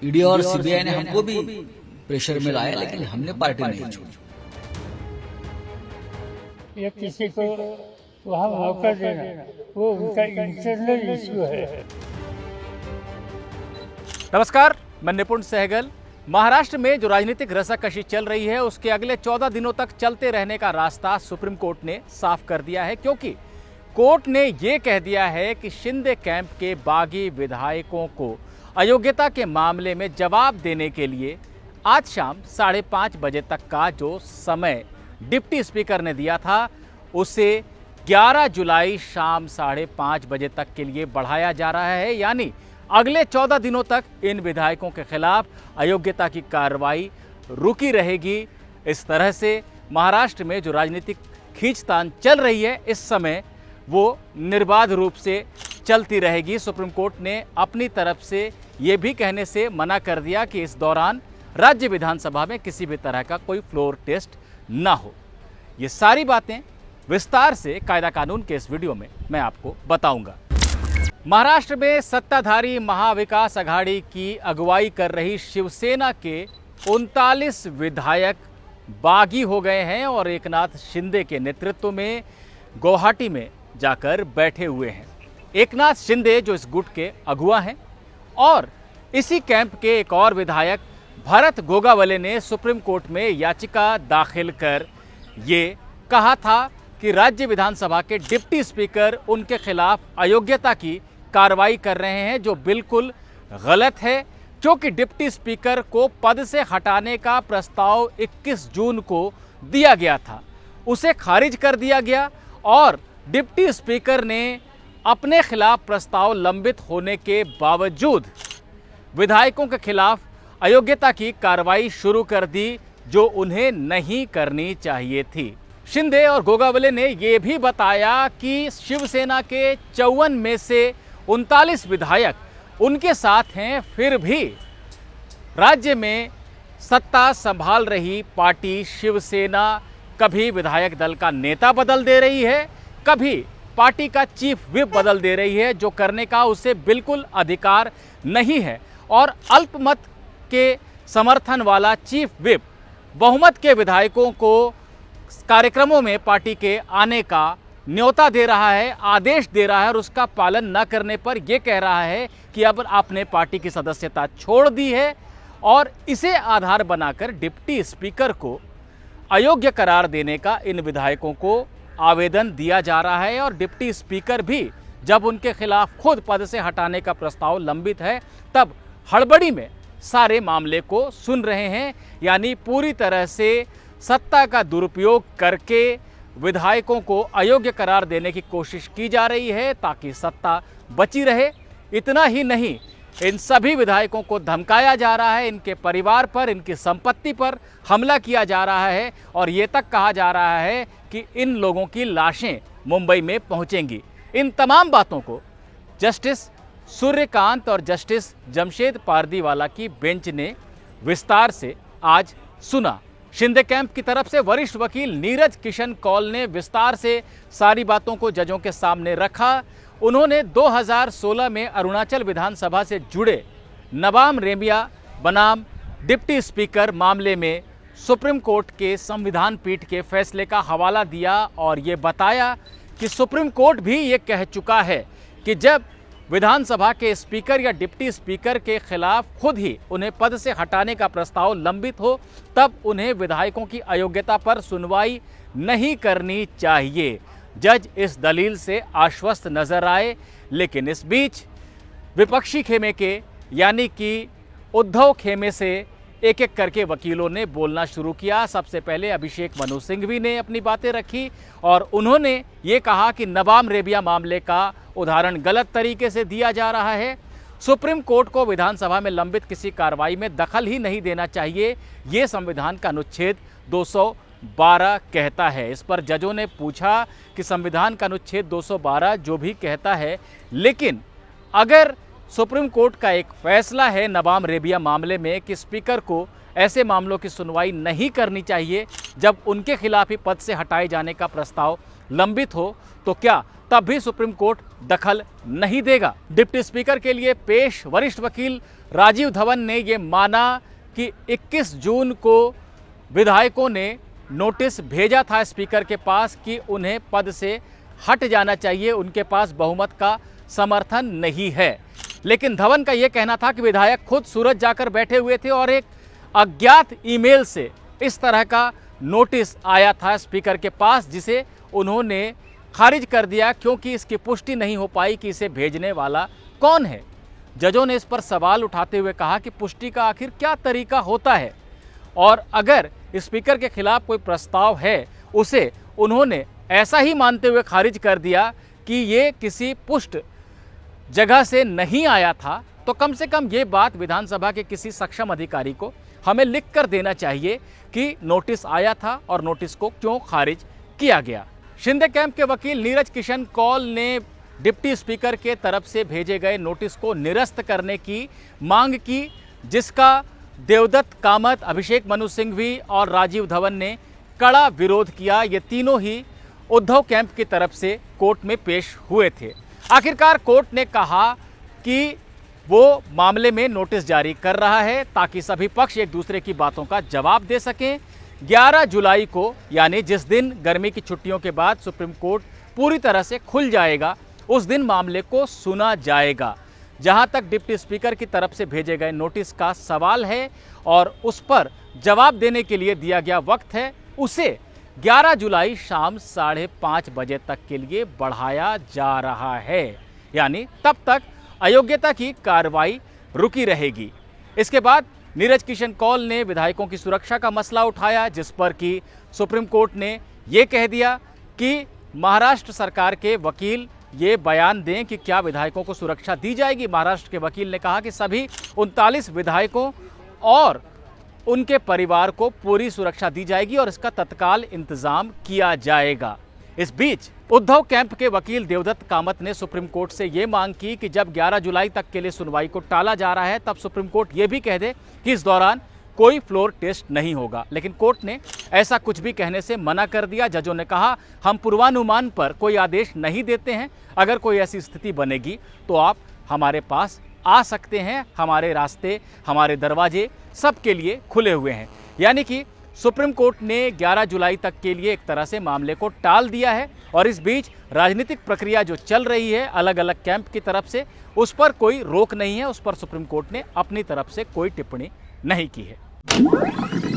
ED और CBI ने हमको भी प्रेशर में लाया, लेकिन हमने पार्टी नहीं छोड़ी। या किसी को वहाँ मौका देना वो उनका इंटरनल इश्यू है। नमस्कार, मैं निपुण सहगल। महाराष्ट्र में जो राजनीतिक रसाकशी चल रही है उसके अगले 14 दिनों तक चलते रहने का रास्ता सुप्रीम कोर्ट ने साफ कर दिया है, क्योंकि कोर्ट ने ये कह दिया है कि शिंदे कैंप के बागी विधायकों को अयोग्यता के मामले में जवाब देने के लिए आज शाम 5:30 बजे तक का जो समय डिप्टी स्पीकर ने दिया था उसे 11 जुलाई शाम 5:30 बजे तक के लिए बढ़ाया जा रहा है। यानी अगले 14 दिनों तक इन विधायकों के खिलाफ अयोग्यता की कार्रवाई रुकी रहेगी। इस तरह से महाराष्ट्र में जो राजनीतिक खींचतान चल रही है इस समय वो निर्बाध रूप से चलती रहेगी। सुप्रीम कोर्ट ने अपनी तरफ से ये भी कहने से मना कर दिया कि इस दौरान राज्य विधानसभा में किसी भी तरह का कोई फ्लोर टेस्ट ना हो। ये सारी बातें विस्तार से कायदा कानून के इस वीडियो में मैं आपको बताऊंगा। महाराष्ट्र में सत्ताधारी महाविकास आघाड़ी की अगुवाई कर रही शिवसेना के 39 विधायक बागी हो गए हैं और एकनाथ शिंदे के नेतृत्व में गुवाहाटी में जाकर बैठे हुए हैं। एकनाथ शिंदे जो इस गुट के अगुवा हैं और इसी कैंप के एक और विधायक भरत गोगावले ने सुप्रीम कोर्ट में याचिका दाखिल कर ये कहा था कि राज्य विधानसभा के डिप्टी स्पीकर उनके खिलाफ अयोग्यता की कार्रवाई कर रहे हैं, जो बिल्कुल गलत है, क्योंकि डिप्टी स्पीकर को पद से हटाने का प्रस्ताव 21 जून को दिया गया था, उसे खारिज कर दिया गया और डिप्टी स्पीकर ने अपने खिलाफ प्रस्ताव लंबित होने के बावजूद विधायकों के खिलाफ अयोग्यता की कार्रवाई शुरू कर दी, जो उन्हें नहीं करनी चाहिए थी। शिंदे और गोगावले ने यह भी बताया कि शिवसेना के 54 में से 39 विधायक उनके साथ हैं, फिर भी राज्य में सत्ता संभाल रही पार्टी शिवसेना कभी विधायक दल का नेता बदल दे रही है, कभी पार्टी का चीफ व्हिप बदल दे रही है, जो करने का उसे बिल्कुल अधिकार नहीं है। और अल्पमत के समर्थन वाला चीफ व्हिप बहुमत के विधायकों को कार्यक्रमों में पार्टी के आने का न्योता दे रहा है, आदेश दे रहा है और उसका पालन न करने पर यह कह रहा है कि अब आपने पार्टी की सदस्यता छोड़ दी है, और इसे आधार बनाकर डिप्टी स्पीकर को अयोग्य करार देने का इन विधायकों को आवेदन दिया जा रहा है। और डिप्टी स्पीकर भी जब उनके खिलाफ खुद पद से हटाने का प्रस्ताव लंबित है तब हड़बड़ी में सारे मामले को सुन रहे हैं। यानी पूरी तरह से सत्ता का दुरुपयोग करके विधायकों को अयोग्य करार देने की कोशिश की जा रही है ताकि सत्ता बची रहे। इतना ही नहीं, इन सभी विधायकों को धमकाया जा रहा है, इनके परिवार पर, इनकी संपत्ति पर हमला किया जा रहा है और ये तक कहा जा रहा है कि इन लोगों की लाशें मुंबई में पहुंचेंगी। इन तमाम बातों को जस्टिस सूर्यकांत और जस्टिस जमशेद पारदीवाला की बेंच ने विस्तार से आज सुना। शिंदे कैंप की तरफ से वरिष्ठ वकील नीरज किशन कौल ने विस्तार से सारी बातों को जजों के सामने रखा। उन्होंने 2016 में अरुणाचल विधानसभा से जुड़े नबाम रेबिया बनाम डिप्टी स्पीकर मामले में सुप्रीम कोर्ट के संविधान पीठ के फैसले का हवाला दिया और ये बताया कि सुप्रीम कोर्ट भी ये कह चुका है कि जब विधानसभा के स्पीकर या डिप्टी स्पीकर के खिलाफ खुद ही उन्हें पद से हटाने का प्रस्ताव लंबित हो तब उन्हें विधायकों की अयोग्यता पर सुनवाई नहीं करनी चाहिए। जज इस दलील से आश्वस्त नजर आए, लेकिन इस बीच विपक्षी खेमे के यानी कि उद्धव खेमे से एक एक करके वकीलों ने बोलना शुरू किया। सबसे पहले अभिषेक मनु सिंघवी ने अपनी बातें रखी और उन्होंने ये कहा कि नबाम रेबिया मामले का उदाहरण गलत तरीके से दिया जा रहा है। सुप्रीम कोर्ट को विधानसभा में लंबित किसी कार्रवाई में दखल ही नहीं देना चाहिए, ये संविधान का अनुच्छेद 212 कहता है। इस पर जजों ने पूछा कि संविधान का अनुच्छेद 212 जो भी कहता है, लेकिन अगर सुप्रीम कोर्ट का एक फैसला है नबाम रेबिया मामले में कि स्पीकर को ऐसे मामलों की सुनवाई नहीं करनी चाहिए जब उनके खिलाफ ही पद से हटाए जाने का प्रस्ताव लंबित हो, तो क्या तब भी सुप्रीम कोर्ट दखल नहीं देगा। डिप्टी स्पीकर के लिए पेश वरिष्ठ वकील राजीव धवन ने ये माना कि 21 जून को विधायकों ने नोटिस भेजा था स्पीकर के पास कि उन्हें पद से हट जाना चाहिए, उनके पास बहुमत का समर्थन नहीं है। लेकिन धवन का यह कहना था कि विधायक खुद सूरत जाकर बैठे हुए थे और एक अज्ञात ईमेल से इस तरह का नोटिस आया था स्पीकर के पास, जिसे उन्होंने खारिज कर दिया क्योंकि इसकी पुष्टि नहीं हो पाई कि इसे भेजने वाला कौन है। जजों ने इस पर सवाल उठाते हुए कहा कि पुष्टि का आखिर क्या तरीका होता है, और अगर स्पीकर के खिलाफ कोई प्रस्ताव है उसे उन्होंने ऐसा ही मानते हुए खारिज कर दिया कि ये किसी पुष्ट जगह से नहीं आया था, तो कम से कम ये बात विधानसभा के किसी सक्षम अधिकारी को हमें लिख कर देना चाहिए कि नोटिस आया था और नोटिस को क्यों खारिज किया गया। शिंदे कैंप के वकील नीरज किशन कौल ने डिप्टी स्पीकर के तरफ से भेजे गए नोटिस को निरस्त करने की मांग की, जिसका देवदत्त कामत, अभिषेक मनु सिंघवी और राजीव धवन ने कड़ा विरोध किया। ये तीनों ही उद्धव कैंप की तरफ से कोर्ट में पेश हुए थे। आखिरकार कोर्ट ने कहा कि वो मामले में नोटिस जारी कर रहा है ताकि सभी पक्ष एक दूसरे की बातों का जवाब दे सकें। 11 जुलाई को, यानी जिस दिन गर्मी की छुट्टियों के बाद सुप्रीम कोर्ट पूरी तरह से खुल जाएगा, उस दिन मामले को सुना जाएगा। जहां तक डिप्टी स्पीकर की तरफ से भेजे गए नोटिस का सवाल है और उस पर जवाब देने के लिए दिया गया वक्त है, उसे 11 जुलाई शाम 5:30 बजे तक के लिए बढ़ाया जा रहा है। यानी तब तक अयोग्यता की कार्रवाई रुकी रहेगी। इसके बाद नीरज किशन कौल ने विधायकों की सुरक्षा का मसला उठाया, जिस पर कि सुप्रीम कोर्ट ने ये कह दिया कि महाराष्ट्र सरकार के वकील ये बयान दें कि क्या विधायकों को सुरक्षा दी जाएगी। महाराष्ट्र के वकील ने कहा कि सभी 39 विधायकों और उनके परिवार को पूरी सुरक्षा दी जाएगी और इसका तत्काल इंतजाम किया जाएगा। इस बीच उद्धव कैंप के वकील देवदत्त कामत ने सुप्रीम कोर्ट से ये मांग की कि जब 11 जुलाई तक के लिए सुनवाई को टाला जा रहा है, तब सुप्रीम कोर्ट ये भी कह दे कि इस दौरान कोई फ्लोर टेस्ट नहीं होगा। लेकिन कोर्ट ने ऐसा कुछ भी कहने से मना कर दिया। जजों ने कहा, हम पूर्वानुमान पर कोई आदेश नहीं देते हैं, अगर कोई ऐसी स्थिति बनेगी तो आप हमारे पास आ सकते हैं, हमारे रास्ते, हमारे दरवाजे सबके लिए खुले हुए हैं। यानी कि सुप्रीम कोर्ट ने 11 जुलाई तक के लिए एक तरह से मामले को टाल दिया है और इस बीच राजनीतिक प्रक्रिया जो चल रही है अलग अलग कैंप की तरफ से, उस पर कोई रोक नहीं है, उस पर सुप्रीम कोर्ट ने अपनी तरफ से कोई टिप्पणी नहीं की है।